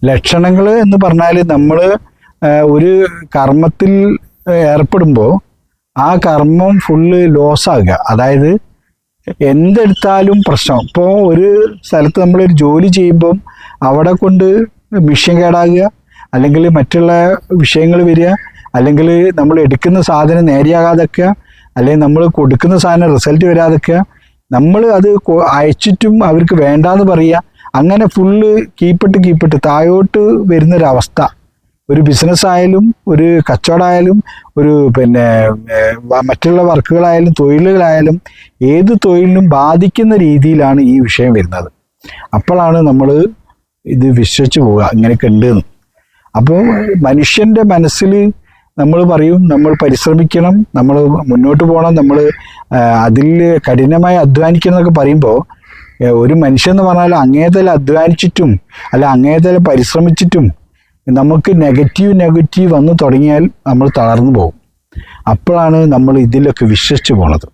ലക്ഷണങ്ങൾ എന്ന് പറഞ്ഞാൽ നമ്മൾ ഒരു കർമ്മത്തിൽ ഏർപ്പെടുമ്പോൾ ആ കർമ്മം ഫുള്ള് ലോസാകുക. അതായത് എന്തെടുത്താലും പ്രശ്നം. ഇപ്പോൾ ഒരു സ്ഥലത്ത് നമ്മളൊരു ജോലി ചെയ്യുമ്പം അവിടെ കൊണ്ട് മിഷ്യൻ കേടാകുക, അല്ലെങ്കിൽ മറ്റുള്ള വിഷയങ്ങൾ വരിക, അല്ലെങ്കിൽ നമ്മൾ എടുക്കുന്ന സാധനം നേരെയാകാതെക്കുക, അല്ലെങ്കിൽ നമ്മൾ കൊടുക്കുന്ന സാധനം റിസൾട്ട് വരാതെക്കുക, നമ്മൾ അത് അയച്ചിട്ടും അവർക്ക് വേണ്ടാന്ന് പറയുക. അങ്ങനെ ഫുള്ള് കീപ്പിട്ട് താഴോട്ട് വരുന്നൊരവസ്ഥ. ഒരു ബിസിനസ് ആയാലും ഒരു കച്ചവടമായാലും ഒരു മറ്റുള്ള വർക്കുകളായാലും തൊഴിലുകളായാലും ഏത് തൊഴിലിനും ബാധിക്കുന്ന രീതിയിലാണ് ഈ വിഷയം വരുന്നത്. അപ്പോഴാണ് നമ്മൾ ഇത് വിശ്വസിച്ച് പോവുക ഇങ്ങനെയൊക്കെ ഉണ്ടെന്ന്. അപ്പോൾ മനുഷ്യൻ്റെ മനസ്സിൽ നമ്മൾ പറയും നമ്മൾ പരിശ്രമിക്കണം, നമ്മൾ മുന്നോട്ട് പോകണം, നമ്മൾ അതിൽ കഠിനമായി അധ്വാനിക്കണം എന്നൊക്കെ പറയുമ്പോൾ ഒരു മനുഷ്യൻ എന്ന് പറഞ്ഞാൽ അങ്ങേതല അധ്വാനിച്ചിട്ടും അല്ല അങ്ങേതല പരിശ്രമിച്ചിട്ടും നമുക്ക് നെഗറ്റീവ് വന്നു തുടങ്ങിയാൽ നമ്മൾ തളർന്നു പോകും. അപ്പോഴാണ് നമ്മൾ ഇതിലൊക്കെ വിശ്വസിച്ച് പോണത്.